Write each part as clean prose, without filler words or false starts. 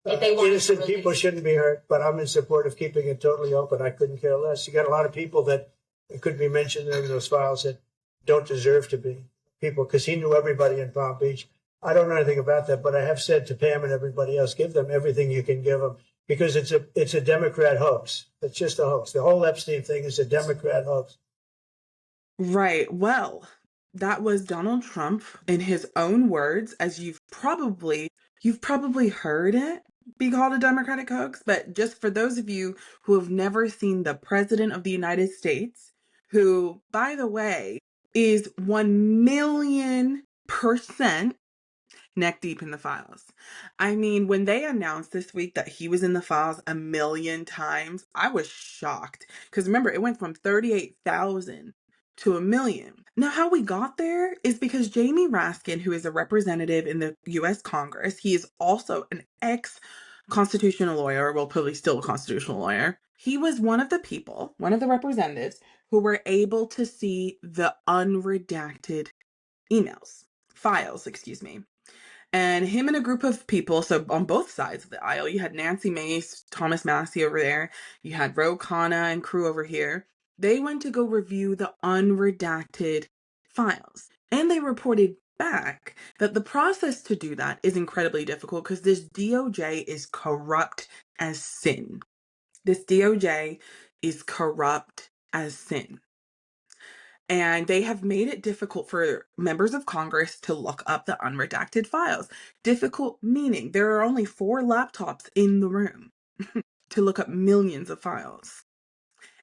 Innocent people shouldn't be hurt, but I'm in support of keeping it totally open. I couldn't care less. You got a lot of people that could be mentioned in those files that don't deserve to be people, because he knew everybody in Palm Beach. I don't know anything about that, but I have said to Pam and everybody else, give them everything you can give them, because it's a Democrat hoax. It's just a hoax. The whole Epstein thing is a Democrat hoax. Right. Well, that was Donald Trump in his own words, as you've probably heard it be called a Democratic hoax. But just for those of you who have never seen the President of the United States, who, by the way, is 1,000,000% neck deep in the files. I mean, when they announced this week that he was in the files 1,000,000 times, I was shocked. Because remember, it went from 38,000 to 1,000,000. Now, how we got there is because Jamie Raskin, who is a representative in the U.S. Congress, he is also an ex-constitutional lawyer, well, probably still a constitutional lawyer. He was one of the people, one of the representatives, who were able to see the unredacted files, excuse me. And him and a group of people, so on both sides of the aisle, you had Nancy Mace, Thomas Massie over there, you had Ro Khanna and crew over here. They went to go review the unredacted files. And they reported back that the process to do that is incredibly difficult because this DOJ is corrupt as sin. This DOJ is corrupt as sin. And they have made it difficult for members of Congress to look up the unredacted files. Difficult meaning there are only 4 laptops in the room to look up millions of files.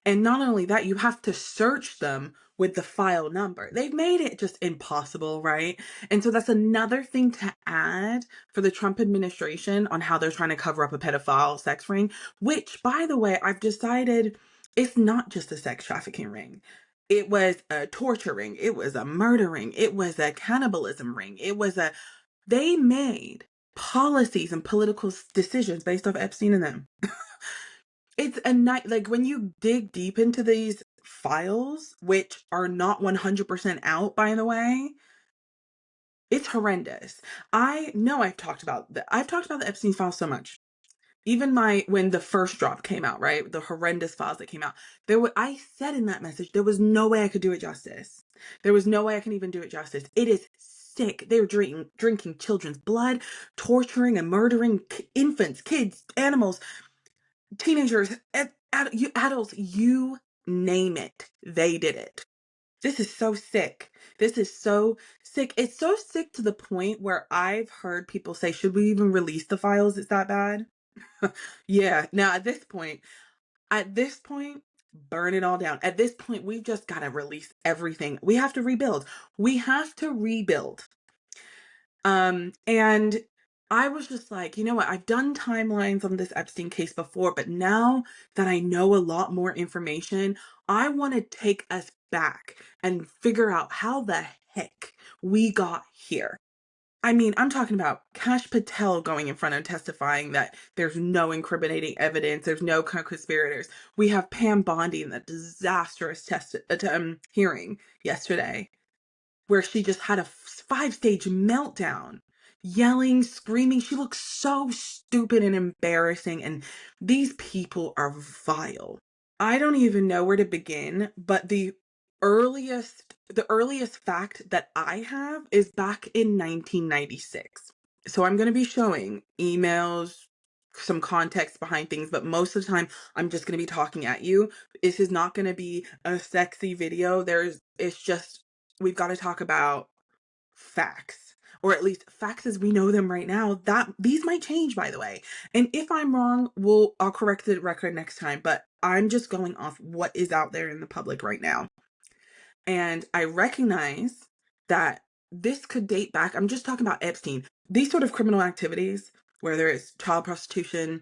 And not only that, you have to search them with the file number. They've made it just impossible, right? And so that's another thing to add for the Trump administration on how they're trying to cover up a pedophile sex ring, which, by the way, I've decided it's not just a sex trafficking ring. It was a torture ring. It was a murder ring. It was a cannibalism ring. They made policies and political decisions based off Epstein and them. It's a night, like when you dig deep into these files, which are not 100% out, by the way, it's horrendous. I know I've talked about the Epstein files so much. Even when the first drop came out, right? The horrendous files that came out. I said in that message, there was no way I could do it justice. There was no way I can even do it justice. It is sick. They were drinking children's blood, torturing and murdering infants, kids, animals, teenagers, adults, you name it. They did it. This is so sick. This is so sick. It's so sick to the point where I've heard people say, should we even release the files? It's that bad? Yeah. Now, at this point, burn it all down. At this point, we've just got to release everything. We have to rebuild. And I was just like, you know what? I've done timelines on this Epstein case before, but now that I know a lot more information, I want to take us back and figure out how the heck we got here. I mean, I'm talking about Kash Patel going in front and testifying that there's no incriminating evidence, there's no co-conspirators. We have Pam Bondi in the disastrous hearing yesterday, where she just had a 5-stage meltdown, yelling, screaming. She looks so stupid and embarrassing, and these people are vile. I don't even know where to begin, but the earliest fact that I have is back in 1996. So I'm going to be showing emails, some context behind things, but most of the time I'm just going to be talking at you. This is not going to be a sexy video. We've got to talk about facts, or at least facts as we know them right now. That these might change, by the way. And if I'm wrong, I'll correct the record next time, but I'm just going off what is out there in the public right now. And I recognize that this could date back. I'm just talking about Epstein. These sort of criminal activities, where there is child prostitution,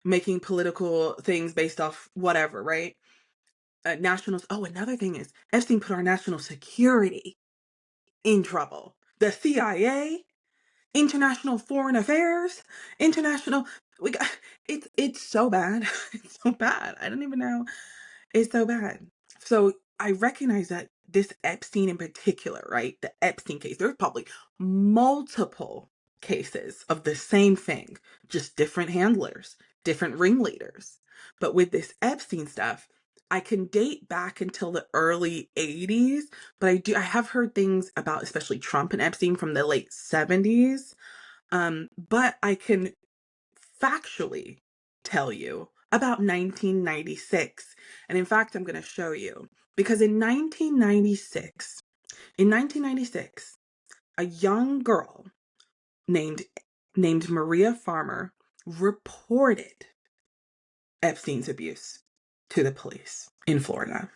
making political things based off whatever, right? Another thing is Epstein put our national security in trouble. The CIA, international foreign affairs, it's so bad. It's so bad. I don't even know. It's so bad. So I recognize that this Epstein in particular, right? The Epstein case, there's probably multiple cases of the same thing, just different handlers, different ringleaders. But with this Epstein stuff, I can date back until the early 80s, but I have heard things about especially Trump and Epstein from the late 70s. But I can factually tell you about 1996. And in fact, I'm going to show you because in 1996, a young girl named Maria Farmer reported Epstein's abuse to the police in Florida.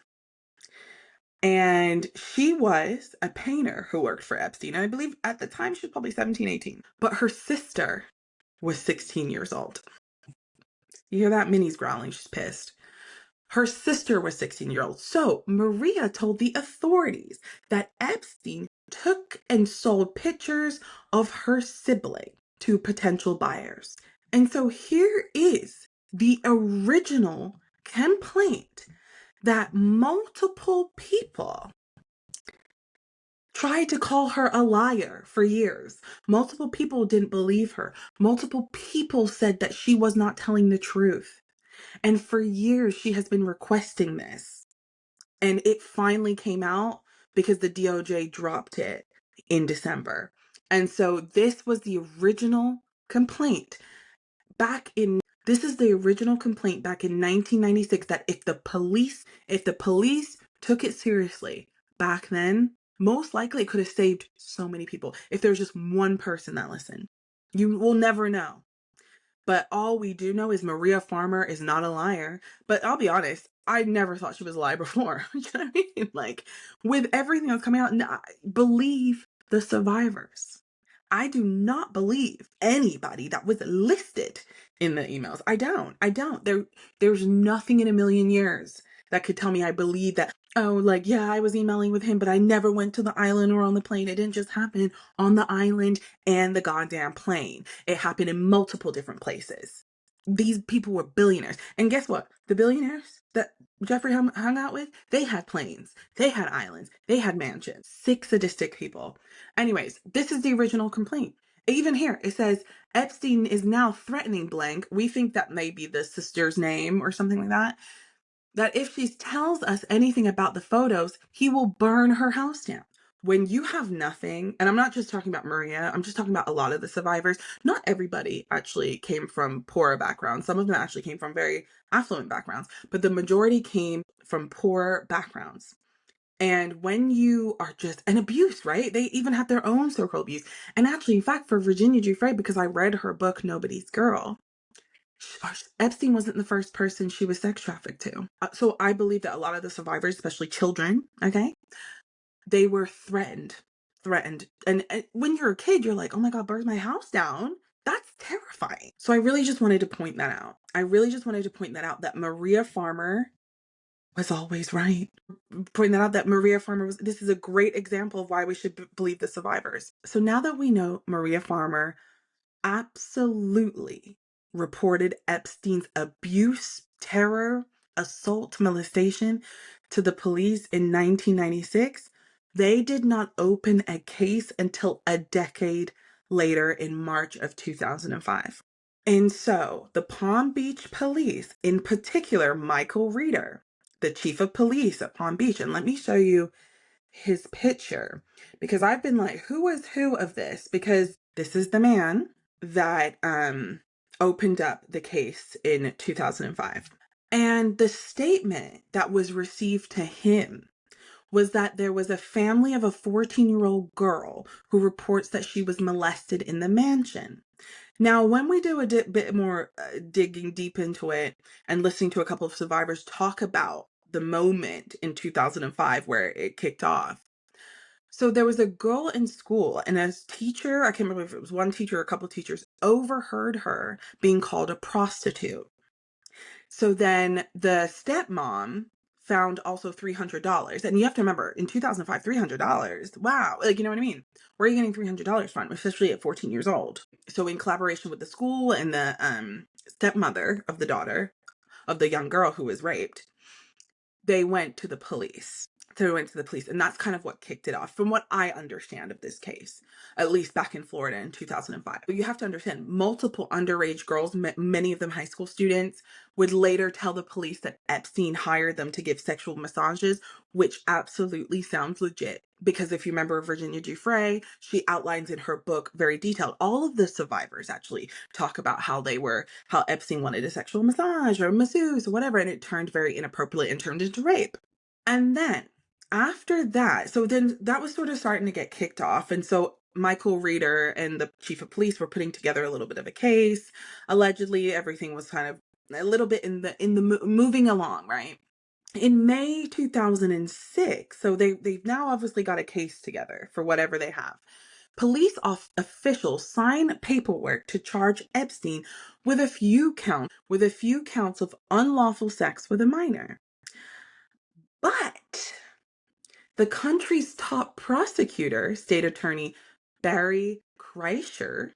And she was a painter who worked for Epstein. And I believe at the time she was probably 17, 18. But her sister was 16 years old. You hear that? Minnie's growling. She's pissed. Her sister was 16-year-old. So Maria told the authorities that Epstein took and sold pictures of her sibling to potential buyers. And so here is the original complaint that multiple people tried to call her a liar for years. Multiple people didn't believe her. Multiple people said that she was not telling the truth. And for years, she has been requesting this. And it finally came out because the DOJ dropped it in December. And so this was the original complaint this is the original complaint back in 1996 that if the police took it seriously back then, most likely it could have saved so many people. If there's just one person that listened, you will never know. But all we do know is Maria Farmer is not a liar. But I'll be honest, I never thought she was a liar before. You know what I mean? Like, with everything that's coming out, believe the survivors. I do not believe anybody that was listed in the emails. I don't. There's nothing in a million years that could tell me I believe that, oh, like, yeah, I was emailing with him, but I never went to the island or on the plane. It didn't just happen on the island and the goddamn plane. It happened in multiple different places. These people were billionaires. And guess what? The billionaires that Jeffrey hung out with, they had planes, they had islands, they had mansions. Sick, sadistic people. Anyways, this is the original complaint. Even here, it says, Epstein is now threatening blank. We think that may be the sister's name or something like that. That if she tells us anything about the photos, he will burn her house down. When you have nothing, and I'm not just talking about Maria, I'm just talking about a lot of the survivors. Not everybody actually came from poor backgrounds. Some of them actually came from very affluent backgrounds, but the majority came from poor backgrounds. And when you are just an abuse, right? They even have their own circle abuse. And actually, in fact, for Virginia Giuffre, because I read her book, Nobody's Girl, Epstein wasn't the first person she was sex trafficked to. So I believe that a lot of the survivors, especially children, okay, they were threatened. And when you're a kid, you're like, oh my God, burn my house down. That's terrifying. So I really just wanted to point that out. That Maria Farmer was always right. Point that out that Maria Farmer this is a great example of why we should believe the survivors. So now that we know Maria Farmer absolutely reported Epstein's abuse, terror, assault, molestation to the police in 1996, they did not open a case until a decade later in March of 2005. And so the Palm Beach police, in particular, Michael Reeder, the chief of police at Palm Beach, and let me show you his picture because I've been like, who was who of this? Because this is the man that opened up the case in 2005. And the statement that was received to him was that there was a family of a 14-year-old girl who reports that she was molested in the mansion. Now, when we do a bit more digging deep into it and listening to a couple of survivors talk about the moment in 2005 where it kicked off. So there was a girl in school, and a teacher, I can't remember if it was one teacher or a couple of teachers, overheard her being called a prostitute. So then the stepmom found also $300. And you have to remember, in 2005, $300, wow. Like, you know what I mean? Where are you getting $300 from, especially at 14 years old? So in collaboration with the school and the stepmother of the daughter of the young girl who was raped, they went to the police So we went to the police, and that's kind of what kicked it off, from what I understand of this case, at least back in Florida in 2005. But you have to understand, multiple underage girls, many of them high school students, would later tell the police that Epstein hired them to give sexual massages, which absolutely sounds legit. Because if you remember Virginia Giuffre, she outlines in her book very detailed. All of the survivors actually talk about how Epstein wanted a sexual massage or a masseuse or whatever, and it turned very inappropriate and turned into rape. And then after that, so then that was sort of starting to get kicked off. And so Michael Reeder and the chief of police were putting together a little bit of a case. Allegedly, everything was kind of a little bit moving along, right? In May 2006, so they've now obviously got a case together for whatever they have. Police officials sign paperwork to charge Epstein with a few counts of unlawful sex with a minor. But the country's top prosecutor, state attorney Barry Kreischer,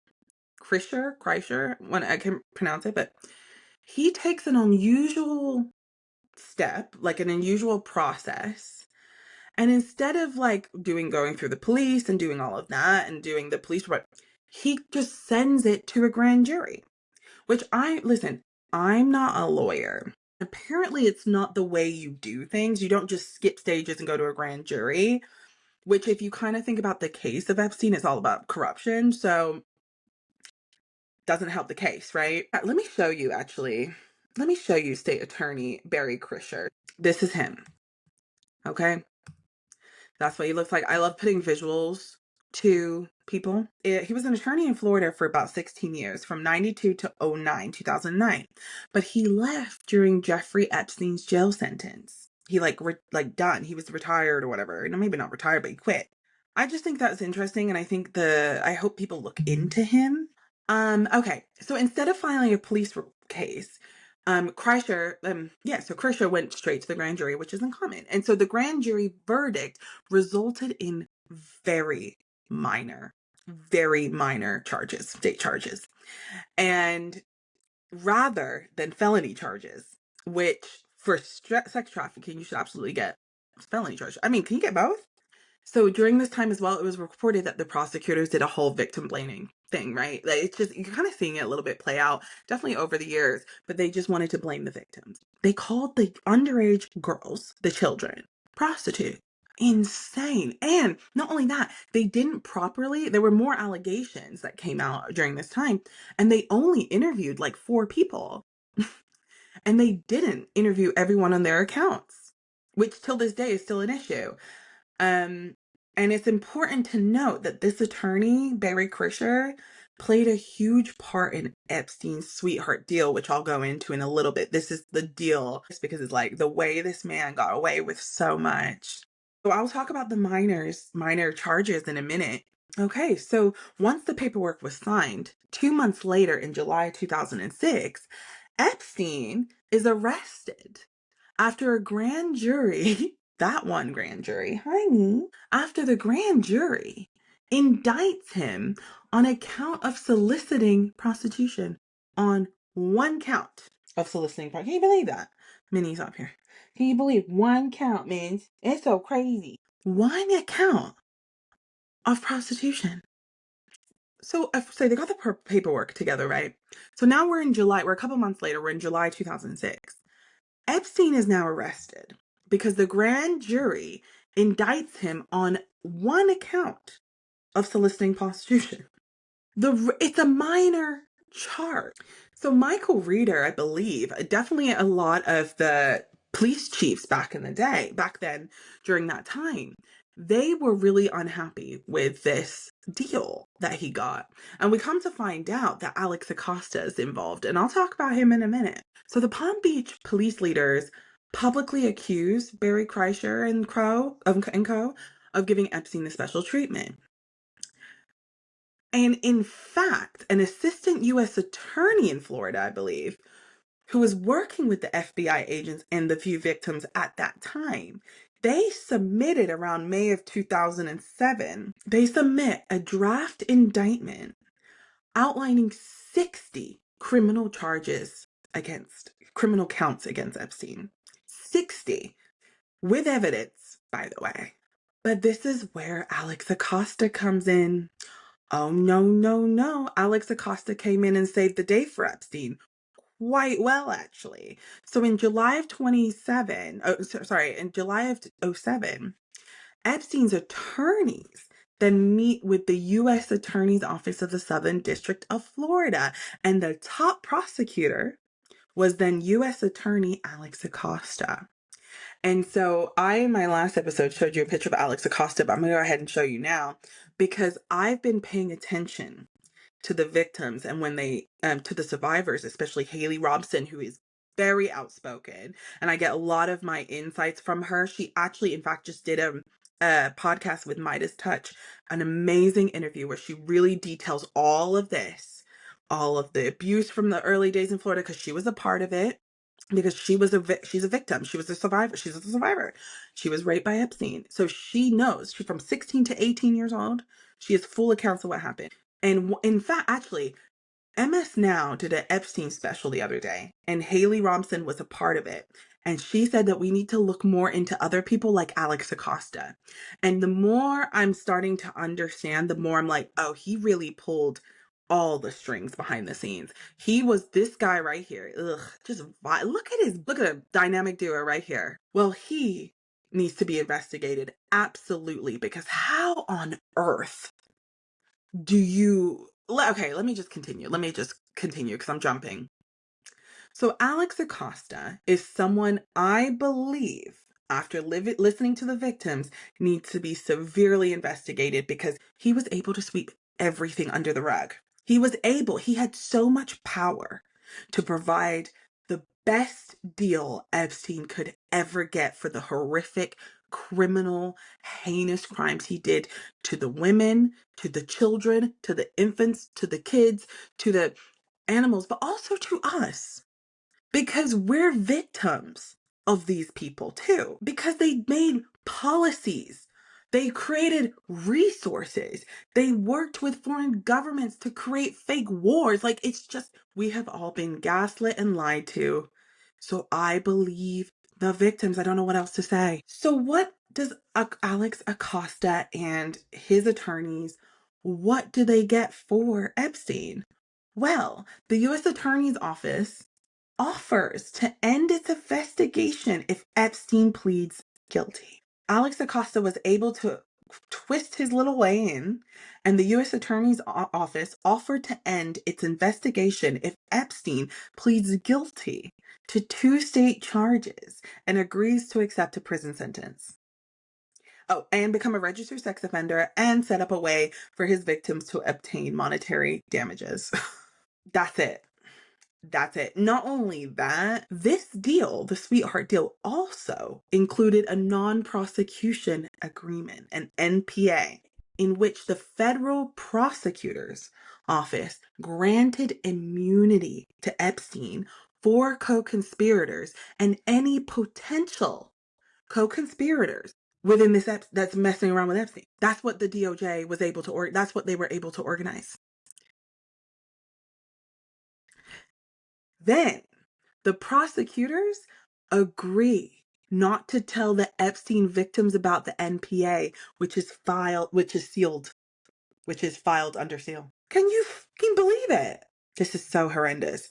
when I can pronounce it, but he takes an unusual step, like an unusual process. And instead of going through the police and doing all of that and doing the police report, he just sends it to a grand jury, which I'm not a lawyer. Apparently, it's not the way you do things. You don't just skip stages and go to a grand jury, which, if you kind of think about the case of Epstein, it's all about corruption. So doesn't help the case, right? Let me show you, actually. Let me show you State Attorney Barry Krischer. This is him. Okay? That's what he looks like. I love putting visuals to people. He was an attorney in Florida for about 16 years, from 92 to 2009. But he left during Jeffrey Epstein's jail sentence. He done. He was retired or whatever. No, maybe not retired, but he quit. I just think that's interesting, and I hope people look into him. Okay. So instead of filing a police case, Kreischer went straight to the grand jury, which isn't common. And so the grand jury verdict resulted in very minor charges, state charges. And rather than felony charges, which for sex trafficking, you should absolutely get felony charges. I mean, can you get both? So during this time as well, it was reported that the prosecutors did a whole victim blaming thing, right? Like, it's just, you're kind of seeing it a little bit play out, definitely over the years, but they just wanted to blame the victims. They called the underage girls, the children, prostitute. Insane. And not only that, there were more allegations that came out during this time, and they only interviewed like 4 people. And they didn't interview everyone on their accounts, which till this day is still an issue. And it's important to note that this attorney, Barry Krischer, played a huge part in Epstein's sweetheart deal, which I'll go into in a little bit. This is the deal, just because it's like the way this man got away with so much. So I'll talk about the minor charges in a minute. Okay, so once the paperwork was signed, 2 months later in July 2006, Epstein is arrested after a grand jury, that one grand jury, honey, after the grand jury indicts him on a count of soliciting prostitution. On one count of soliciting prostitution. Can you believe that? Minnie's up here. Can you believe one count means it's so crazy? One account of prostitution. So they got the paperwork together, right? So now we're in July. We're a couple months later. We're in July 2006. Epstein is now arrested because the grand jury indicts him on one account of soliciting prostitution. It's a minor charge. So Michael Reeder, I believe, definitely a lot of the police chiefs back then, during that time, they were really unhappy with this deal that he got. And we come to find out that Alex Acosta is involved, and I'll talk about him in a minute. So the Palm Beach police leaders publicly accused Barry Kreischer and co. of giving Epstein the special treatment. And in fact, an assistant U.S. attorney in Florida, I believe, who was working with the FBI agents and the few victims at that time, they submitted around May of 2007, they submit a draft indictment outlining 60 criminal counts against Epstein. 60 with evidence by the way. But this is where Alex Acosta comes in. Oh, no, no, no. Alex Acosta came in and saved the day for Epstein. Quite well, actually. So in July of 07, Epstein's attorneys then meet with the U.S. Attorney's Office of the Southern District of Florida, and the top prosecutor was then U.S. Attorney Alex Acosta. And so in my last episode, showed you a picture of Alex Acosta, but I'm going to go ahead and show you now because I've been paying attention to the victims and when they, to the survivors, especially Haley Robson, who is very outspoken. And I get a lot of my insights from her. She actually, in fact, just did a podcast with Midas Touch, an amazing interview where she really details all of this, all of the abuse from the early days in Florida, because she was a part of it. Because she's a victim. She was a survivor. She's a survivor. She was raped by Epstein. So she knows. She's from 16 to 18 years old. She has full accounts of what happened. And in fact, actually, MS Now did an Epstein special the other day, and Haley Robson was a part of it. And she said that we need to look more into other people like Alex Acosta. And the more I'm starting to understand, the more I'm like, oh, he really pulled all the strings behind the scenes. He was this guy right here. Ugh, look at a dynamic duo right here. Well, he needs to be investigated. Absolutely. Because how on earth do you okay, let me just continue because I'm jumping. So Alex Acosta is someone I believe, after listening to the victims, needs to be severely investigated because he was able to sweep everything under the rug. He had so much power to provide the best deal Epstein could ever get for the horrific, criminal, heinous crimes he did to the women, to the children, to the infants, to the kids, to the animals, but also to us. Because we're victims of these people too. Because they made policies. They created resources. They worked with foreign governments to create fake wars. Like, it's just, we have all been gaslit and lied to. So I believe the victims. I don't know what else to say. So what does Alex Acosta and his attorneys, what do they get for Epstein? Well, the U.S. Attorney's Office offers to end its investigation if Epstein pleads guilty. Alex Acosta was able to twist his little way in, and the U.S. Attorney's Office offered to end its investigation if Epstein pleads guilty to 2 state charges and agrees to accept a prison sentence. Oh, and become a registered sex offender and set up a way for his victims to obtain monetary damages. That's it. That's it. Not only that, this deal, the sweetheart deal, also included a non-prosecution agreement, an NPA, in which the federal prosecutor's office granted immunity to Epstein for co-conspirators and any potential co-conspirators within this that's messing around with Epstein. That's what the DOJ was able to that's what they were able to organize. Then the prosecutors agree not to tell the Epstein victims about the NPA, which is sealed, which is filed under seal. Can you fucking believe it? This is so horrendous.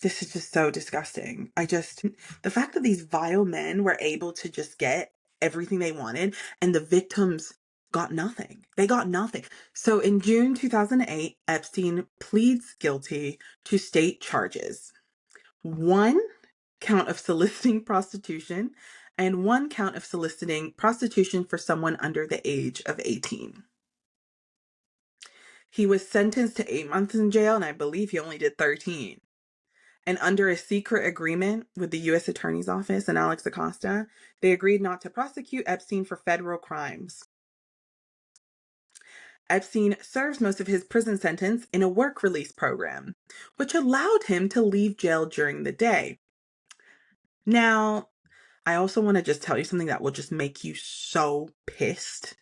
This is just so disgusting. The fact that these vile men were able to just get everything they wanted and the victims got nothing. They got nothing. So in June 2008, Epstein pleads guilty to state charges. 1 count of soliciting prostitution and 1 count of soliciting prostitution for someone under the age of 18. He was sentenced to 8 months in jail, and I believe he only did 13. And under a secret agreement with the U.S. Attorney's Office and Alex Acosta, they agreed not to prosecute Epstein for federal crimes. Epstein serves most of his prison sentence in a work release program, which allowed him to leave jail during the day. Now, I also want to just tell you something that will just make you so pissed.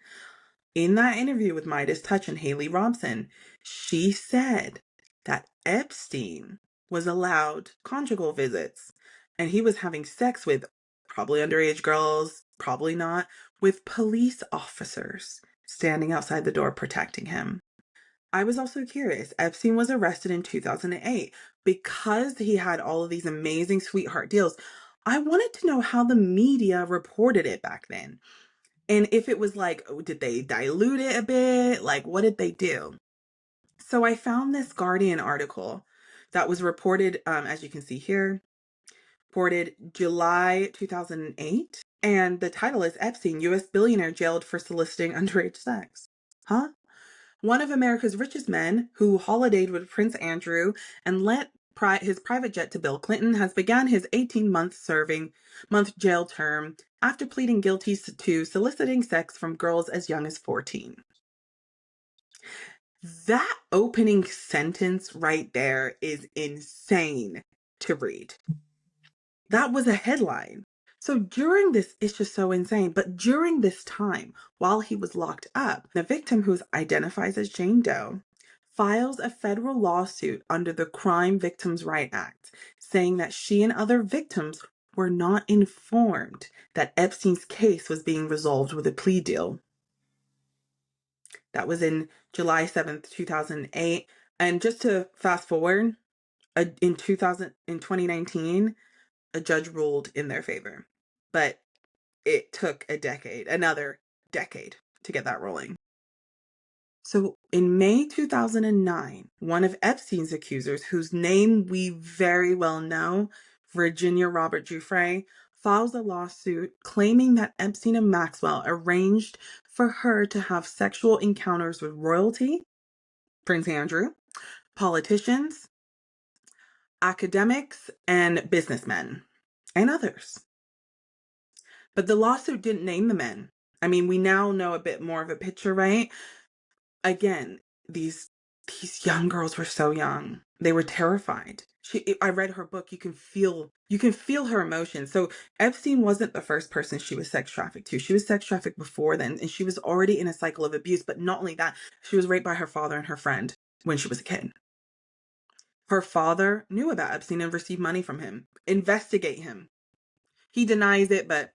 In that interview with Midas Touch and Haley Robson, she said that Epstein was allowed conjugal visits and he was having sex with probably underage girls, probably not, with police officers standing outside the door protecting him. I was also curious. Epstein was arrested in 2008 because he had all of these amazing sweetheart deals. I wanted to know how the media reported it back then. And if it was like, did they dilute it a bit? Like, what did they do? So I found this Guardian article that was reported, as you can see here, reported July 2008. And the title is Epstein, U.S. billionaire jailed for soliciting underage sex. Huh? One of America's richest men, who holidayed with Prince Andrew and lent his private jet to Bill Clinton, has begun his 18-month jail term after pleading guilty to soliciting sex from girls as young as 14. That opening sentence right there is insane to read. That was a headline. So during this, it's just so insane. But during this time, while he was locked up, the victim, who identifies as Jane Doe, files a federal lawsuit under the Crime Victims' Rights Act, saying that she and other victims were not informed that Epstein's case was being resolved with a plea deal. That was in July 7th, 2008. And just to fast forward, in 2019, a judge ruled in their favor. But it took another decade to get that ruling. So in May 2009, one of Epstein's accusers, whose name we very well know, Virginia Robert Giuffre, files a lawsuit claiming that Epstein and Maxwell arranged for her to have sexual encounters with royalty, Prince Andrew, politicians, academics, and businessmen, and others. But the lawsuit didn't name the men. I mean, we now know a bit more of a picture, right? Again, these young girls were so young. They were terrified. I read her book. You can feel her emotions. So Epstein wasn't the first person she was sex trafficked to. She was sex trafficked before then, and she was already in a cycle of abuse. But not only that, she was raped by her father and her friend when she was a kid. Her father knew about Epstein and received money from him. Investigate him. He denies it, but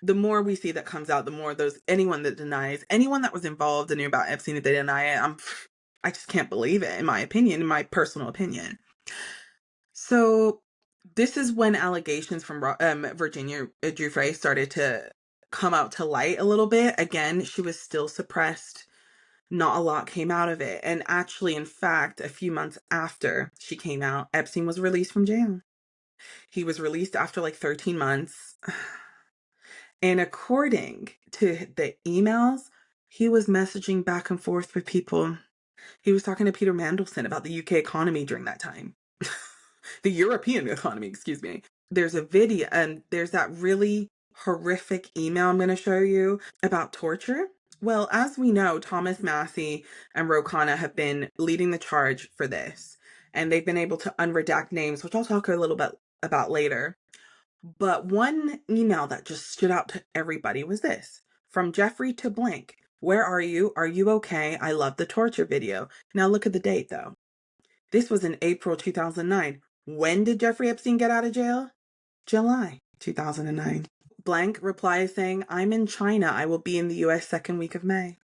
the more we see that comes out, the more anyone that was involved and knew about Epstein, if they deny it, I just can't believe it, in my personal opinion. So this is when allegations from Virginia Giuffre started to come out to light a little bit. Again, she was still suppressed. Not a lot came out of it. And actually, in fact, a few months after she came out, Epstein was released from jail. He was released after like 13 months. And according to the emails, he was messaging back and forth with people. He was talking to Peter Mandelson about the UK economy during that time. The European economy, excuse me. There's a video, and there's that really horrific email I'm going to show you about torture. Well, as we know, Thomas Massie and Ro Khanna have been leading the charge for this. And they've been able to unredact names, which I'll talk a little bit about later. But one email that just stood out to everybody was this: from Jeffrey to blank. Where are you? Are you okay? I love the torture video. Now look at the date though. This was in April 2009. When did Jeffrey Epstein get out of jail? July 2009. Blank replies saying, I'm in China. I will be in the US second week of May.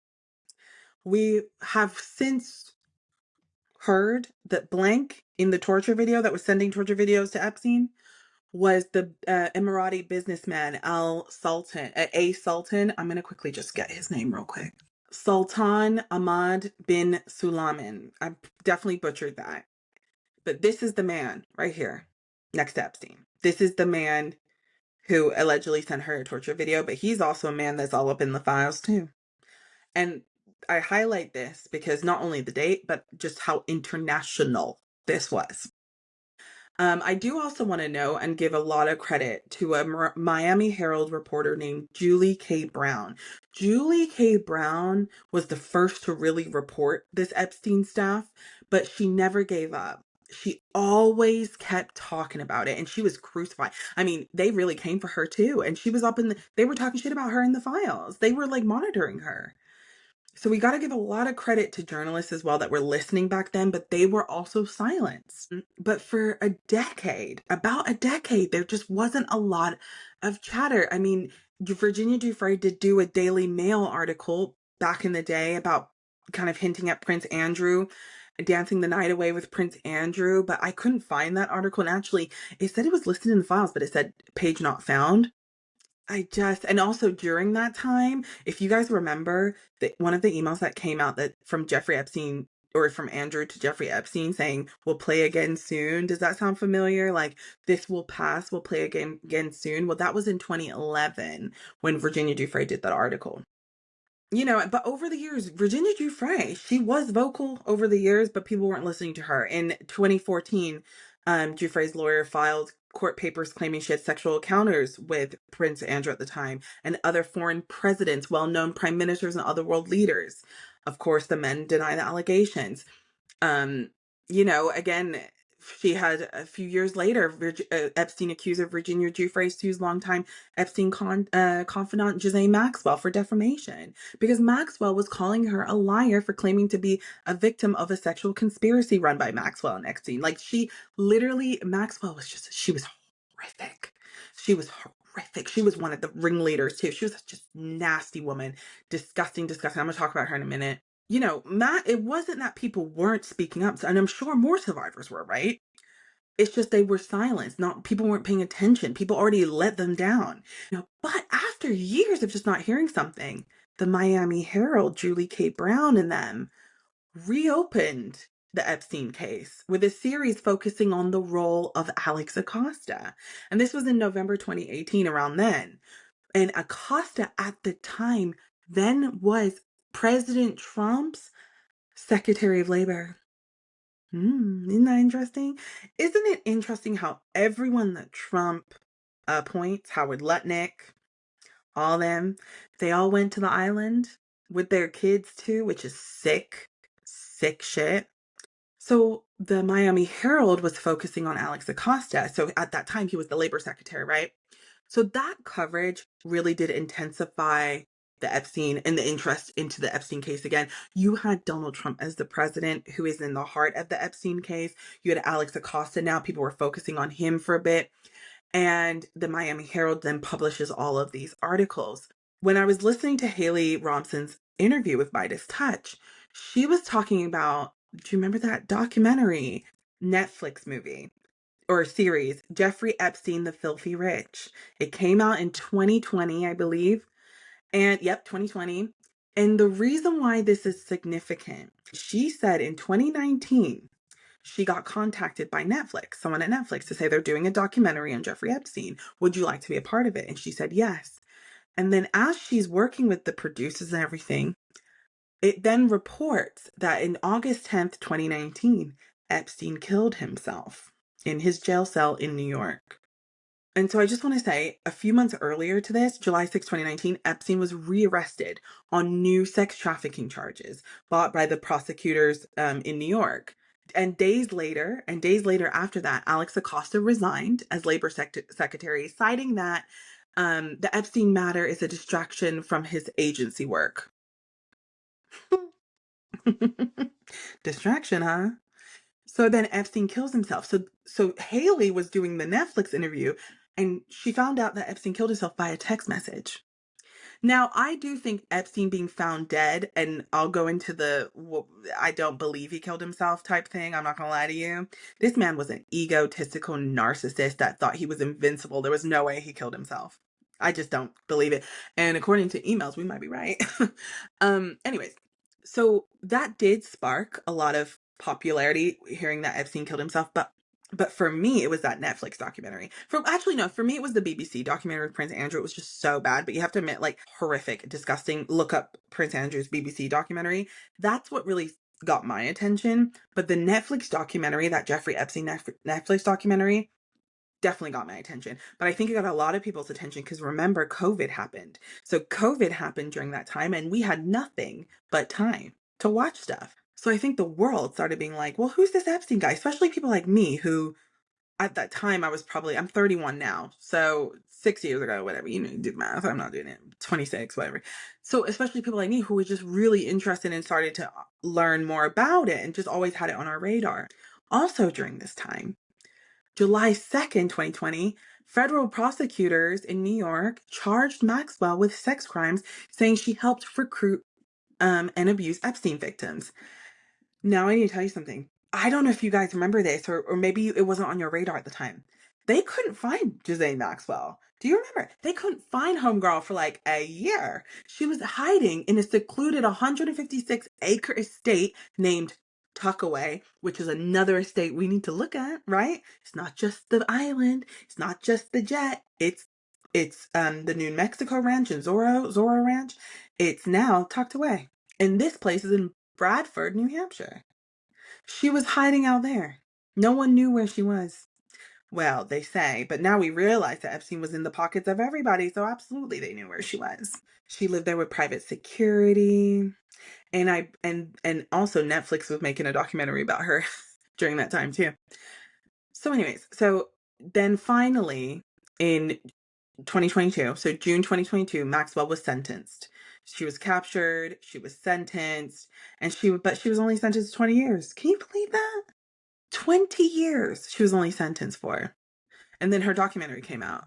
We have since heard that blank in the torture video that was sending torture videos to Epstein was the Emirati businessman A Sultan. I'm going to quickly just get his name real quick. Sultan Ahmad bin Sulaiman. I definitely butchered that. But this is the man right here next to Epstein. This is the man who allegedly sent her a torture video, but he's also a man that's all up in the files too. And I highlight this because not only the date, but just how international this was. I do also want to know and give a lot of credit to a Miami Herald reporter named Julie K. Brown. Julie K. Brown was the first to really report this Epstein stuff, but she never gave up. She always kept talking about it, and she was crucified. I mean, they really came for her too, and she was they were talking shit about her in the files. They were like monitoring her. So we got to give a lot of credit to journalists as well that were listening back then, but they were also silenced. But for about a decade, there just wasn't a lot of chatter. I mean, Virginia Giuffre did do a Daily Mail article back in the day about kind of hinting at Prince Andrew, dancing the night away with Prince Andrew, but I couldn't find that article. And actually, it said it was listed in the files, but it said page not found. And also during that time, if you guys remember that one of the emails that came out that from Jeffrey Epstein or from Andrew to Jeffrey Epstein saying, we'll play again soon. Does that sound familiar? Like, this will pass, we'll play again soon. Well, that was in 2011 when Virginia Giuffre did that article. But over the years, Virginia Giuffre, she was vocal over the years, but people weren't listening to her. In 2014, Giuffre's lawyer filed court papers claiming she had sexual encounters with Prince Andrew at the time and other foreign presidents, well-known prime ministers, and other world leaders. Of course, the men deny the allegations. Um, again, she had a few years later, Epstein accused of Virginia Giuffre sues longtime Epstein confidant Ghislaine Maxwell for defamation because Maxwell was calling her a liar for claiming to be a victim of a sexual conspiracy run by Maxwell and Epstein. Like Maxwell she was horrific. She was horrific. She was one of the ringleaders too. She was just nasty woman. Disgusting, disgusting. I'm going to talk about her in a minute. Matt, it wasn't that people weren't speaking up, and I'm sure more survivors were, right? It's just they were silenced. Not people weren't paying attention. People already let them down. But after years of just not hearing something, the Miami Herald, Julie K. Brown and them reopened the Epstein case with a series focusing on the role of Alex Acosta. And this was in November 2018, around then. And Acosta at the time then was President Trump's Secretary of Labor. Isn't that interesting? Isn't it interesting how everyone that Trump appoints, Howard Lutnick, all them, they all went to the island with their kids too, which is sick, sick shit. So the Miami Herald was focusing on Alex Acosta. So at that time, he was the labor secretary, right? So that coverage really did intensify the Epstein and the interest into the Epstein case again. You had Donald Trump as the president, who is in the heart of the Epstein case. You had Alex Acosta now. People were focusing on him for a bit. And the Miami Herald then publishes all of these articles. When I was listening to Haley Romson's interview with Midas Touch, she was talking about, do you remember that documentary, Netflix movie or series, Jeffrey Epstein, the Filthy Rich? It came out in 2020, I believe. And yep, 2020. And the reason why this is significant, she said in 2019, she got contacted by Netflix, someone at Netflix, to say they're doing a documentary on Jeffrey Epstein. Would you like to be a part of it? And she said yes. And then as she's working with the producers and everything, it then reports that in August 10th, 2019, Epstein killed himself in his jail cell in New York. And so I just want to say, a few months earlier to this, July 6, 2019, Epstein was rearrested on new sex trafficking charges brought by the prosecutors in New York. And days later after that, Alex Acosta resigned as labor secretary, citing that the Epstein matter is a distraction from his agency work. Distraction, huh? So then Epstein kills himself. So Haley was doing the Netflix interview and she found out that Epstein killed himself by a text message. Now, I do think Epstein being found dead, and I'll go into I don't believe he killed himself type thing. I'm not going to lie to you. This man was an egotistical narcissist that thought he was invincible. There was no way he killed himself. I just don't believe it. And according to emails, we might be right. Anyways, so that did spark a lot of popularity hearing that Epstein killed himself, but for me, it was that Netflix documentary. For me, it was the BBC documentary with Prince Andrew. It was just so bad, but you have to admit, like, horrific, disgusting. Look up Prince Andrew's BBC documentary. That's what really got my attention. But the Netflix documentary, that Jeffrey Epstein Netflix documentary, definitely got my attention. But I think it got a lot of people's attention because remember, COVID happened. So COVID happened during that time, and we had nothing but time to watch stuff. So I think the world started being like, well, who's this Epstein guy? Especially people like me who at that time I'm 31 now. So 6 years ago, whatever, do the math. I'm not doing it. 26, whatever. So especially people like me who were just really interested and started to learn more about it and just always had it on our radar. Also during this time, July 2nd, 2020, Federal prosecutors in New York charged Maxwell with sex crimes, saying she helped recruit and abuse Epstein victims. Now I need to tell you something. I don't know if you guys remember this, or maybe it wasn't on your radar at the time. They couldn't find Ghislaine Maxwell. Do you remember? They couldn't find Homegirl for like a year. She was hiding in a secluded 156-acre estate named Tuckaway, which is another estate we need to look at, right? It's not just the island. It's not just the jet. It's the New Mexico Ranch and Zorro Ranch. It's now tucked away. And this place is in Bradford, New Hampshire. She was hiding out there. No one knew where she was. Well, they say, but now we realize that Epstein was in the pockets of everybody, so absolutely they knew where she was. She lived there with private security. And also Netflix was making a documentary about her during that time too. So anyways, so then finally in 2022, so June 2022, Maxwell was sentenced. She was captured, she was sentenced, but she was only sentenced to 20 years. Can you believe that? 20 years she was only sentenced for. And then her documentary came out.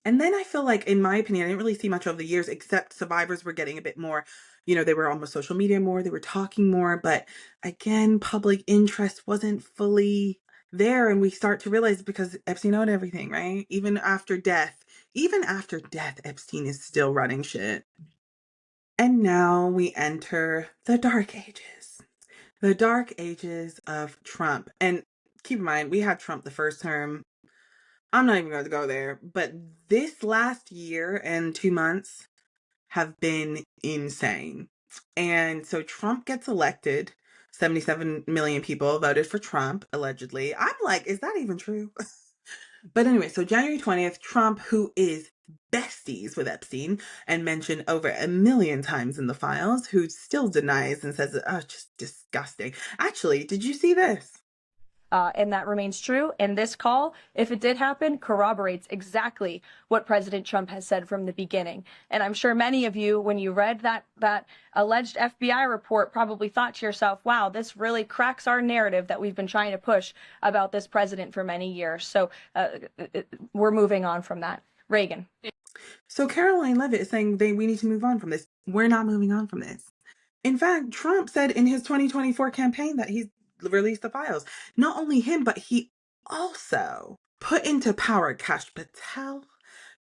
And then I feel like, in my opinion, I didn't really see much over the years, except survivors were getting a bit more, they were on social media more, they were talking more, but again, public interest wasn't fully there. And we start to realize because Epstein owed everything, right? Even after death, Epstein is still running shit. And now we enter the dark ages. The dark ages of Trump. And keep in mind, we had Trump the first term. I'm not even going to go there, but this last year and 2 months have been insane. And so Trump gets elected. 77 million people voted for Trump, allegedly. I'm like, is that even true? But anyway, so January 20th, Trump, who is besties with Epstein and mentioned over 1 million times in the files, who still denies and says, oh, just disgusting. Actually, did you see this? And that remains true. And this call, if it did happen, corroborates exactly what President Trump has said from the beginning. And I'm sure many of you, when you read that alleged FBI report, probably thought to yourself, wow, this really cracks our narrative that we've been trying to push about this president for many years. So we're moving on from that. Reagan. So Caroline Levitt is saying we need to move on from this. We're not moving on from this. In fact, Trump said in his 2024 campaign that he's released the files. Not only him, but he also put into power Kash Patel,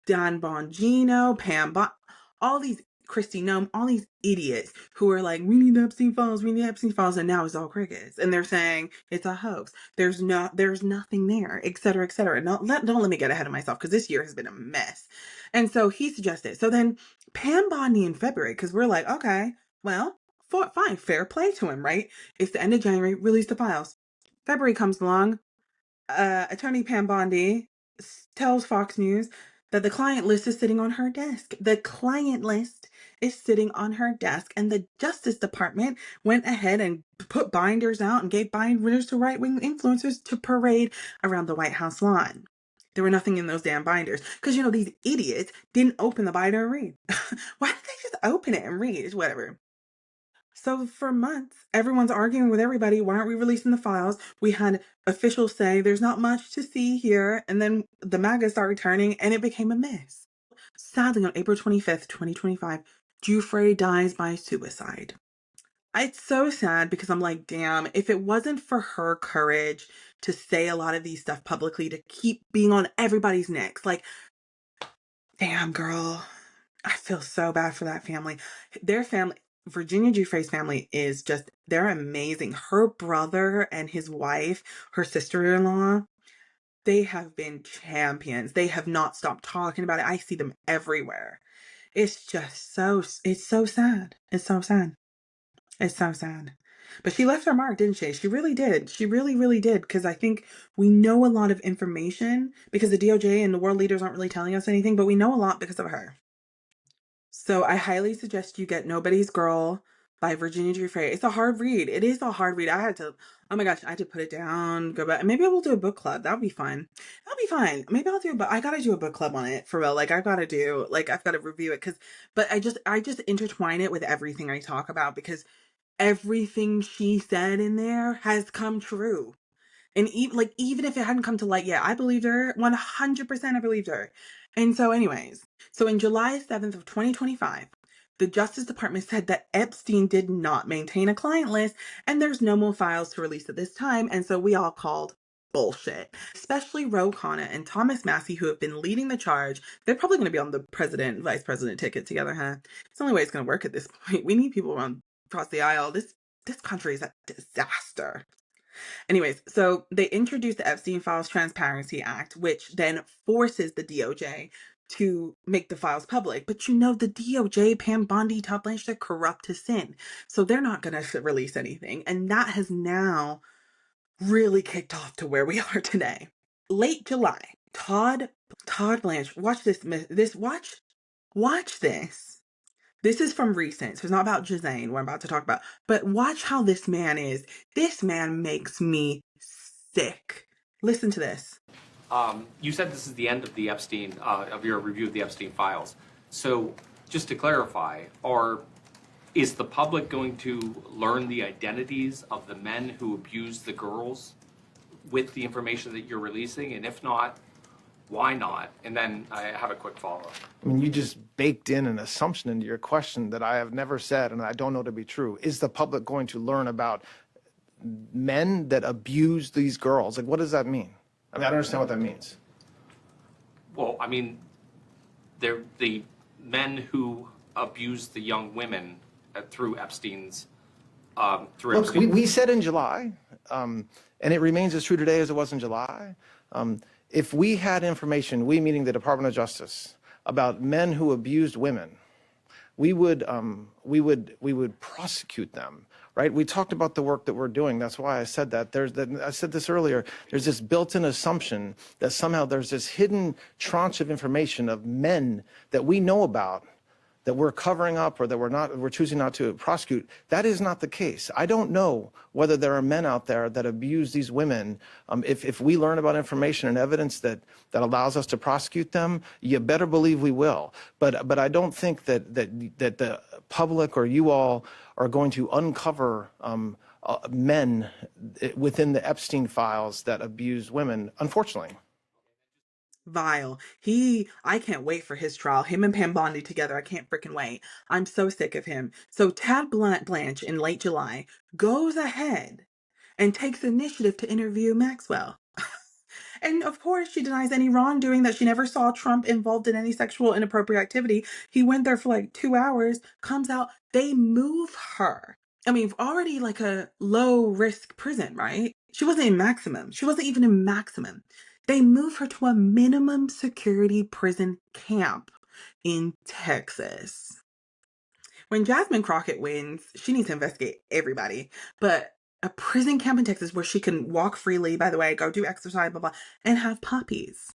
Don Bongino, all these Kristi Noem, all these idiots who are like, we need Epstein Files, and now it's all crickets, and they're saying it's a hoax. There's nothing there, et cetera, et cetera. Don't let me get ahead of myself because this year has been a mess. And so he suggested. So then Pam Bondi in February, because we're like, okay, well, fine, fair play to him, right? It's the end of January, release the files. February comes along, attorney Pam Bondi tells Fox News that the client list is sitting on her desk. The client list is sitting on her desk, and the Justice Department went ahead and put binders out and gave binders to right-wing influencers to parade around the White House lawn. There were nothing in those damn binders. Because, these idiots didn't open the binder and read. Why did they just open it and read? It's whatever. So for months, everyone's arguing with everybody. Why aren't we releasing the files? We had officials say there's not much to see here. And then the MAGA started returning and it became a mess. Sadly, on April 25th, 2025, Giuffre dies by suicide. It's so sad because I'm like, damn, if it wasn't for her courage to say a lot of these stuff publicly, to keep being on everybody's necks, like, damn, girl, I feel so bad for that family. Their family, Virginia Giuffre's family they're amazing. Her brother and his wife, her sister-in-law, they have been champions. They have not stopped talking about it. I see them everywhere. It's so sad. It's so sad. It's so sad. But she left her mark, didn't she? She really did. She really, really did. Because I think we know a lot of information because the DOJ and the world leaders aren't really telling us anything, but we know a lot because of her. So I highly suggest you get Nobody's Girl by Virginia Giuffre. It's a hard read. It is a hard read. Oh my gosh, I had to put it down, go back. Maybe I will do a book club. That would be fun. That'll be fine. Maybe I'll do I gotta do a book club on it for real. I've got to review it but I just intertwine it with everything I talk about because everything she said in there has come true. And even if it hadn't come to light yet, I believed her 100%. I believed her. And so, anyways, so in July 7th of 2025, the Justice Department said that Epstein did not maintain a client list and there's no more files to release at this time. And so we all called bullshit. Especially Ro Khanna and Thomas Massie, who have been leading the charge. They're probably going to be on the president, vice president ticket together, huh? It's the only way it's going to work at this point. We need people around across the aisle. This country is a disaster. Anyways, so they introduced the Epstein Files Transparency Act, which then forces the DOJ to make the files public. But the DOJ, Pam Bondi, Todd Blanchard, they're corrupt to sin. So they're not going to release anything. And that has now really kicked off to where we are today. Late July, Todd Blanchard, watch this, watch this. This is from recent, so it's not about Jazane, what I'm about to talk about. But watch how this man is. This man makes me sick. Listen to this. You said this is the end of the Epstein, of your review of the Epstein files. So just to clarify, is the public going to learn the identities of the men who abused the girls with the information that you're releasing? And if not, why not? And then I have a quick follow-up. I mean, you just baked in an assumption into your question that I have never said and I don't know to be true. Is the public going to learn about men that abuse these girls? Like, what does that mean? I mean, I don't understand what that means. Well, I mean, they're the men who abused the young women through Epstein's, Look, we said in July, and it remains as true today as it was in July. If we had information, we meaning the Department of Justice, about men who abused women, we would prosecute them, right? We talked about the work that we're doing. That's why I said that. I said this earlier. There's this built-in assumption that somehow there's this hidden tranche of information of men that we know about that we're covering up or that we're choosing not to prosecute. That is not the case. I don't know whether there are men out there that abuse these women. If we learn about information and evidence that allows us to prosecute them, you better believe we will. But I don't think that the public or you all are going to uncover men within the Epstein files that abuse women, unfortunately. Vile. I can't wait for his trial. Him and Pam Bondi together. I can't freaking wait. I'm so sick of him. So Tad Blanche in late July goes ahead and takes initiative to interview Maxwell. And of course, she denies any wrongdoing, that she never saw Trump involved in any sexual inappropriate activity. He went there for like 2 hours, comes out, they move her. I mean, already like a low risk prison, right? She wasn't in maximum. She wasn't even in maximum. They move her to a minimum security prison camp in Texas. When Jasmine Crockett wins, she needs to investigate everybody. But a prison camp in Texas where she can walk freely, by the way, go do exercise, blah, blah, and have puppies.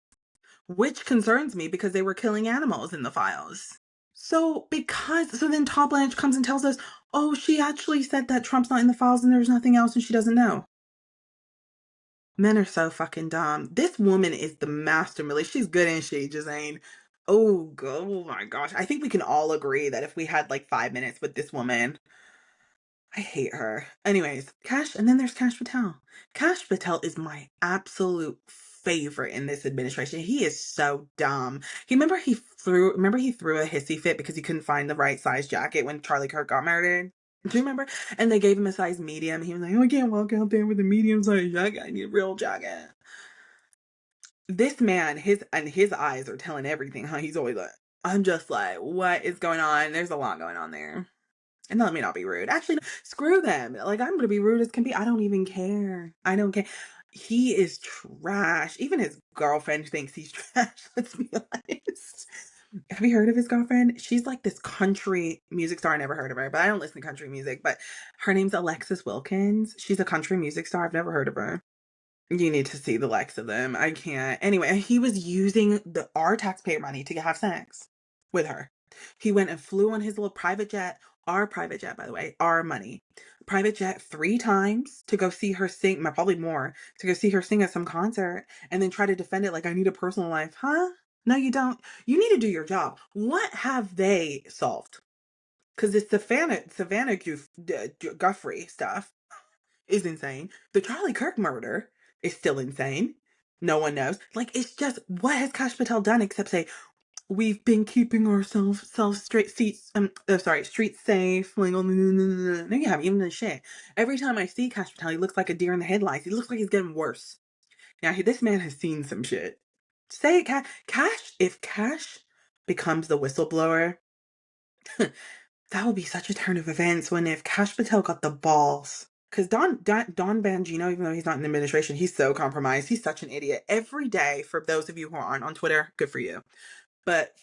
Which concerns me because they were killing animals in the files. So then Todd Blanche comes and tells us, oh, she actually said that Trump's not in the files and there's nothing else and she doesn't know. Men are so fucking dumb. This woman is the master Millie. She's good, and she just ain't. Oh my gosh. I think we can all agree that if we had like 5 minutes with this woman, I hate her. Anyways, and then there's Kash Patel. Kash Patel is my absolute favorite in this administration. He is so dumb. Remember he threw a hissy fit because he couldn't find the right size jacket when Charlie Kirk got murdered? Do you remember? And they gave him a size medium. He was like, oh, I can't walk out there with a medium size jacket. I need a real jacket. This man, his eyes are telling everything, huh? He's always like, I'm just like, what is going on? There's a lot going on there. And let me not be rude. Actually, screw them. Like, I'm going to be rude as can be. I don't even care. I don't care. He is trash. Even his girlfriend thinks he's trash. Let's be honest. Have you heard of his girlfriend? She's like this country music star. I never heard of her, but I don't listen to country music. But her name's Alexis Wilkins. She's a country music star. I've never heard of her. You need to see the likes of them. I can't. Anyway, he was using our taxpayer money to have sex with her. He went and flew on his little private jet, our private jet, by the way, our money, private jet 3 times to go see her sing, probably more, to go see her sing at some concert and then try to defend it like I need a personal life. Huh? No, you don't. You need to do your job. What have they solved? Because this Savannah Guthrie stuff is insane. The Charlie Kirk murder is still insane. No one knows. Like, it's just, what has Kash Patel done except say, we've been keeping ourselves streets safe. Like, oh, no, you haven't even done shit. Every time I see Kash Patel, he looks like a deer in the headlights. He looks like he's getting worse. Now, this man has seen some shit. Say it, Cash. If Cash becomes the whistleblower, that would be such a turn of events. When if Cash Patel got the balls, because Don Bongino, even though he's not in the administration, he's so compromised. He's such an idiot. Every day, for those of you who aren't on Twitter, good for you. But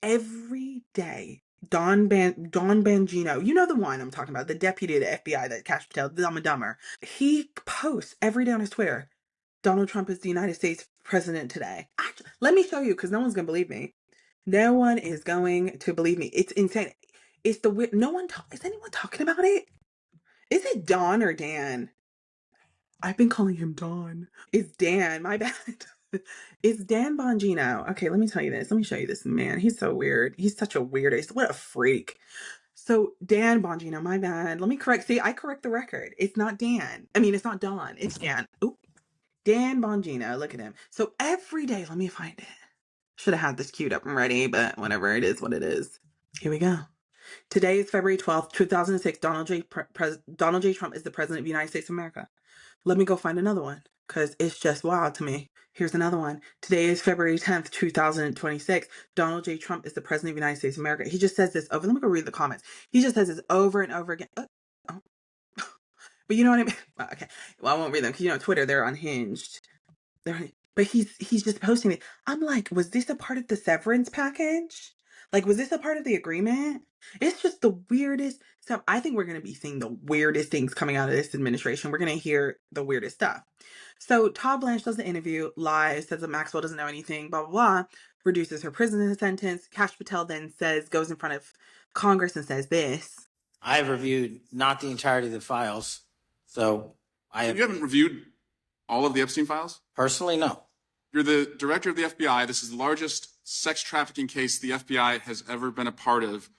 every day, Don Bongino, you know the one I'm talking about, the deputy of the FBI that Cash Patel, Dumb and Dumber, he posts every day on his Twitter, Donald Trump is the United States president today. Let me show you, because no one's going to believe me. No one is going to believe me. It's insane. It's the weird. Is anyone talking about it? Is it Don or Dan? I've been calling him Don. It's Dan. My bad. It's Dan Bongino. Okay, let me tell you this. Let me show you this man. He's so weird. He's such a weirdo. What a freak. So Dan Bongino, my bad. Let me correct. See, I correct the record. It's not Dan. I mean, it's not Don. It's Dan. Oop. Dan Bongino. Look at him. So every day, let me find it. Should have had this queued up and ready, but whatever. It is what it is. Here we go. Today is February 12th, 2006. Donald J. Trump is the president of the United States of America. Let me go find another one, because it's just wild to me. Here's another one. Today is February 10th, 2026. Donald J. Trump is the president of the United States of America. He just says this over. Let me go read the comments. He just says this over and over again. Oh. But you know what I mean? Well, okay. Well, I won't read them, because, Twitter, they're unhinged. But he's just posting it. I'm like, was this a part of the severance package? Like, was this a part of the agreement? It's just the weirdest stuff. I think we're going to be seeing the weirdest things coming out of this administration. We're going to hear the weirdest stuff. So Todd Blanche does the interview, lies, says that Maxwell doesn't know anything, blah, blah, blah, reduces her prison sentence. Kash Patel then goes in front of Congress and says this. I have reviewed not the entirety of the files, so I have. You haven't reviewed all of the Epstein files? Personally, no. You're the director of the FBI. This is the largest sex trafficking case the FBI has ever been a part of.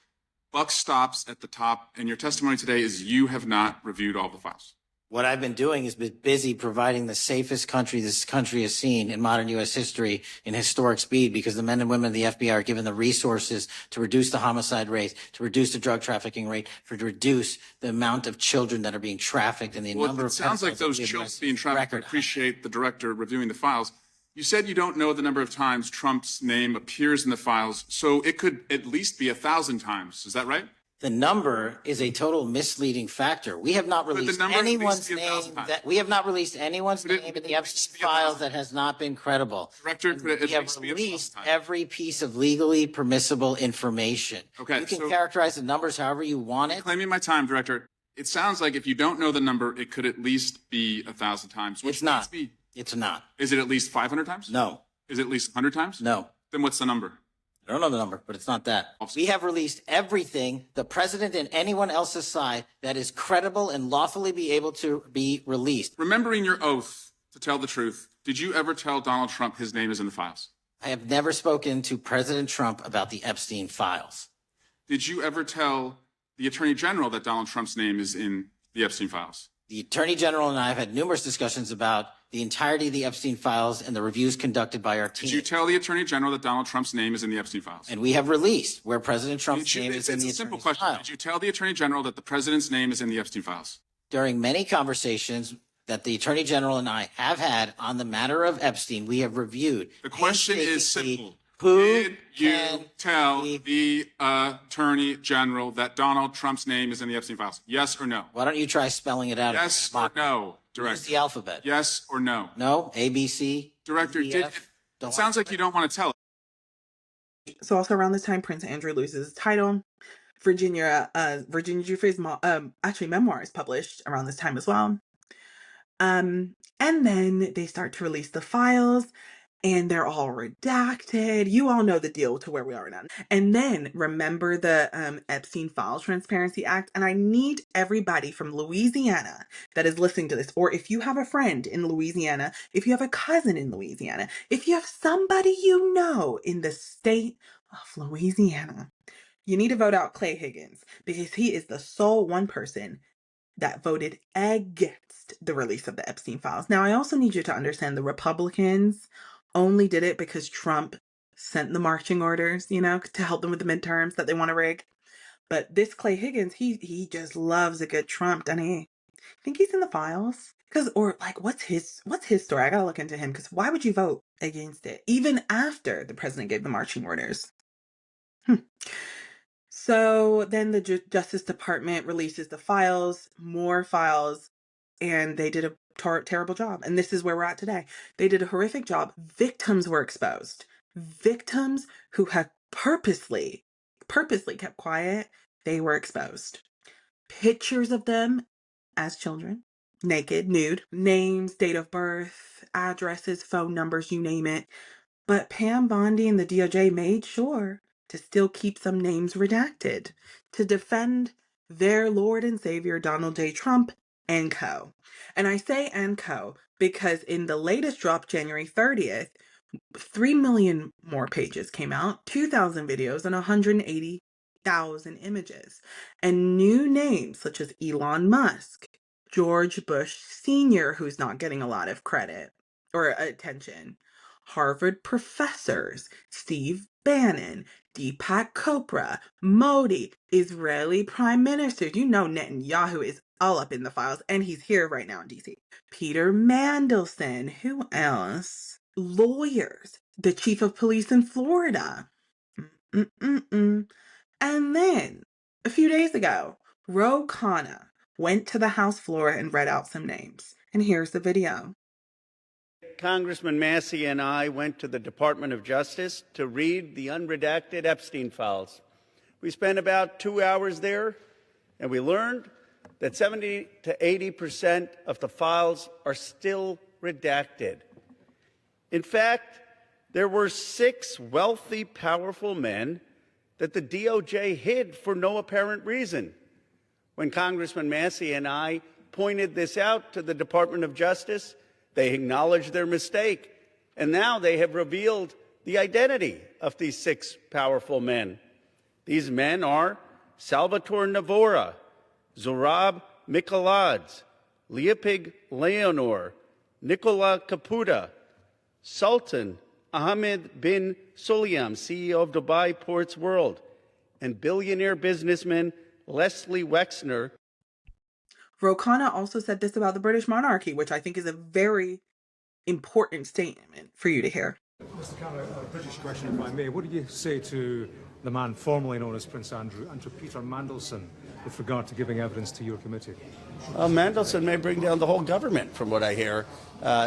Buck stops at the top, and your testimony today is you have not reviewed all the files. What I've been doing is been busy providing the safest country this country has seen in modern U.S. history in historic speed, because the men and women of the FBI are given the resources to reduce the homicide rate, to reduce the drug trafficking rate, to reduce the amount of children that are being trafficked and the number of. It sounds like those children being trafficked. I appreciate the director reviewing the files. You said you don't know the number of times Trump's name appears in the files, so it could at least be 1,000 times. Is that right? The number is a total misleading factor. We have not released anyone's name we have not released anyone's name in the Epstein files that has not been credible. Director, we have released every piece of legally permissible information. Okay, you can characterize the numbers however you want it. Claiming my time, Director. It sounds like if you don't know the number, it could at least be 1,000 times. It's not. It's not. Is it at least 500 times? No. Is it at least 100 times? No. Then what's the number? I don't know the number, but it's not that. We have released everything, the president and anyone else's side, that is credible and lawfully be able to be released. Remembering your oath to tell the truth, did you ever tell Donald Trump his name is in the files? I have never spoken to President Trump about the Epstein files. Did you ever tell the Attorney General that Donald Trump's name is in the Epstein files? The Attorney General and I have had numerous discussions about the entirety of the Epstein files and the reviews conducted by our team. Did you tell the Attorney General that Donald Trump's name is in the Epstein files? And we have released where President Trump's name is in the It's a simple Attorney's question. file. Did you tell the Attorney General that the President's name is in the Epstein files? During many conversations that the Attorney General and I have had on the matter of Epstein, we have reviewed. The question is simple. Who did you tell the Attorney General that Donald Trump's name is in the Epstein files? Yes or no? Why don't you try spelling it out? Yes or no, Director? Use the alphabet. Yes or no? No, A, B, C. Director, D, F. it sounds like you don't want to tell it. So also around this time, Prince Andrew loses his title. Virginia Giuffre's memoir is published around this time as well. And then they start to release the files, and they're all redacted. You all know the deal to where we are now. And then remember the Epstein Files Transparency Act. And I need everybody from Louisiana that is listening to this, or if you have a friend in Louisiana, if you have a cousin in Louisiana, if you have somebody you know in the state of Louisiana, you need to vote out Clay Higgins, because he is the sole one person that voted against against the release of the Epstein Files. Now, I also need you to understand the Republicans only did it because Trump sent the marching orders, to help them with the midterms that they want to rig. But this Clay Higgins, he just loves a good Trump, doesn't he? Think he's in the files? What's his story? I gotta look into him, because why would you vote against it even after the president gave the marching orders? So then the Justice Department releases the files, more files, and they did a terrible job. And this is where we're at today. They did a horrific job. Victims were exposed. Victims who had purposely kept quiet, they were exposed. Pictures of them as children, naked, nude, names, date of birth, addresses, phone numbers, you name it. But Pam Bondi and the DOJ made sure to still keep some names redacted to defend their Lord and Savior Donald J. Trump and co. And I say and co because in the latest drop, January 30th, 3 million more pages came out, 2,000 videos, and 180,000 images. And new names such as Elon Musk, George Bush Sr., who's not getting a lot of credit or attention, Harvard professors, Steve Bannon, Deepak Chopra, Modi, Israeli prime minister. You know Netanyahu is all up in the files, and he's here right now in DC. Peter Mandelson. Who else? Lawyers. The chief of police in Florida. And then, a few days ago, Ro Khanna went to the House floor and read out some names. And here's the video. Congressman Massey and I went to the Department of Justice to read the unredacted Epstein Files. We spent about 2 hours there, and we learned that 70 to 80% of the files are still redacted. In fact, there were 6 wealthy, powerful men that the DOJ hid for no apparent reason. When Congressman Massey and I pointed this out to the Department of Justice, they acknowledged their mistake, and now they have revealed the identity of these 6 powerful men. These men are Salvatore Navora, Zorab Mikoladze, Leopig Leonor, Nicola Caputa, Sultan Ahmed bin Sulayem, CEO of Dubai Ports World, and billionaire businessman Leslie Wexner. Ro Khanna also said this about the British monarchy, which I think is a very important statement for you to hear. Mr. Khanna, a British question, if I may. What do you say to the man formerly known as Prince Andrew and to Peter Mandelson with regard to giving evidence to your committee? Mandelson may bring down the whole government, from what I hear.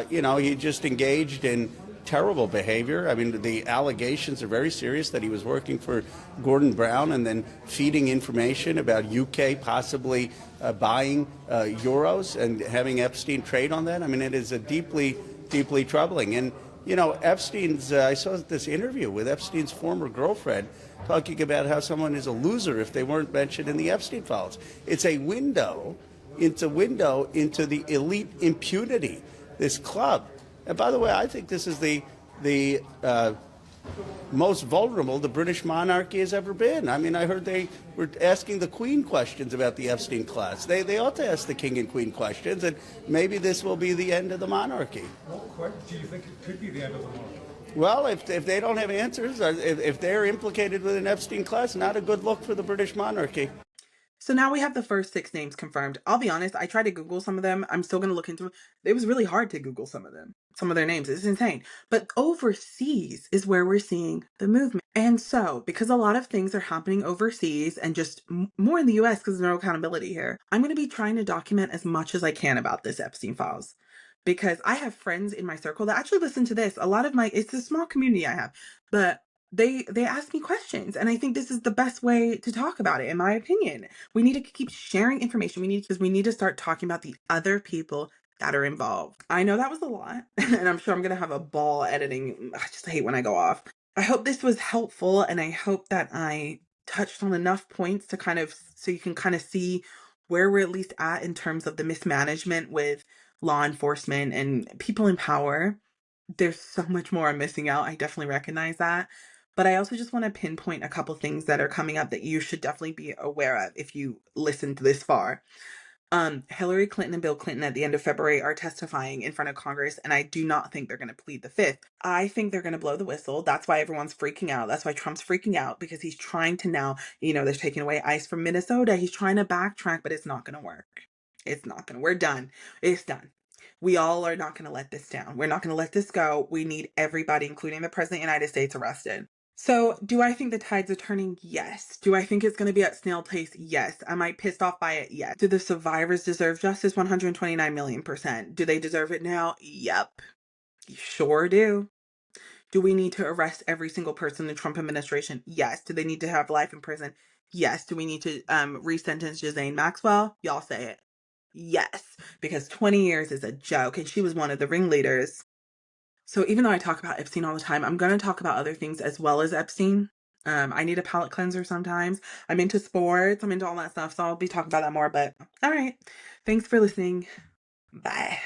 He just engaged in terrible behavior. I mean, the allegations are very serious that he was working for Gordon Brown and then feeding information about UK possibly buying euros and having Epstein trade on that. I mean, it is a deeply, deeply troubling. And, Epstein's, I saw this interview with Epstein's former girlfriend talking about how someone is a loser if they weren't mentioned in the Epstein Files. It's a window into the elite impunity, this club. And by the way, I think this is the most vulnerable the British monarchy has ever been. I mean, I heard they were asking the Queen questions about the Epstein class. They ought to ask the King and Queen questions, and maybe this will be the end of the monarchy. What do you think it could be the end of the monarchy? Well, if they don't have answers, or if they're implicated with an Epstein class, not a good look for the British monarchy. So now we have the first 6 names confirmed. I'll be honest, I tried to Google some of them. I'm still going to look into them. It was really hard to Google some of their names. It's insane. But overseas is where we're seeing the movement. And so, because a lot of things are happening overseas and just more in the US because there's no accountability here, I'm going to be trying to document as much as I can about this Epstein Files. Because I have friends in my circle that actually listen to this. It's a small community I have, but they ask me questions, and I think this is the best way to talk about it, in my opinion. We need to keep sharing information. We need to start talking about the other people that are involved. I know that was a lot, and I'm sure I'm gonna have a ball editing. I just hate when I go off. I hope this was helpful, and I hope that I touched on enough points to so you can kind of see where we're at least at in terms of the mismanagement with law enforcement and people in power. There's so much more I'm missing out. I definitely recognize that. But I also just want to pinpoint a couple things that are coming up that you should definitely be aware of if you listened this far. Hillary Clinton and Bill Clinton at the end of February are testifying in front of Congress, and I do not think they're going to plead the fifth. I think they're going to blow the whistle. That's why everyone's freaking out. That's why Trump's freaking out, because he's trying to now, they're taking away ICE from Minnesota. He's trying to backtrack, but it's not going to work. It's not going to. We're done. It's done. We all are not going to let this down. We're not going to let this go. We need everybody, including the President of the United States, arrested. So, do I think the tides are turning? Yes. Do I think it's going to be at snail pace? Yes. Am I pissed off by it? Yes. Do the survivors deserve justice? 129 million %. Do they deserve it now? Yep. Sure do. Do we need to arrest every single person in the Trump administration? Yes. Do they need to have life in prison? Yes. Do we need to resentence Ghislaine Maxwell? Y'all say it. Yes. Because 20 years is a joke, and she was one of the ringleaders. So even though I talk about Epstein all the time, I'm going to talk about other things as well as Epstein. I need a palate cleanser sometimes. I'm into sports. I'm into all that stuff. So I'll be talking about that more. But all right. Thanks for listening. Bye.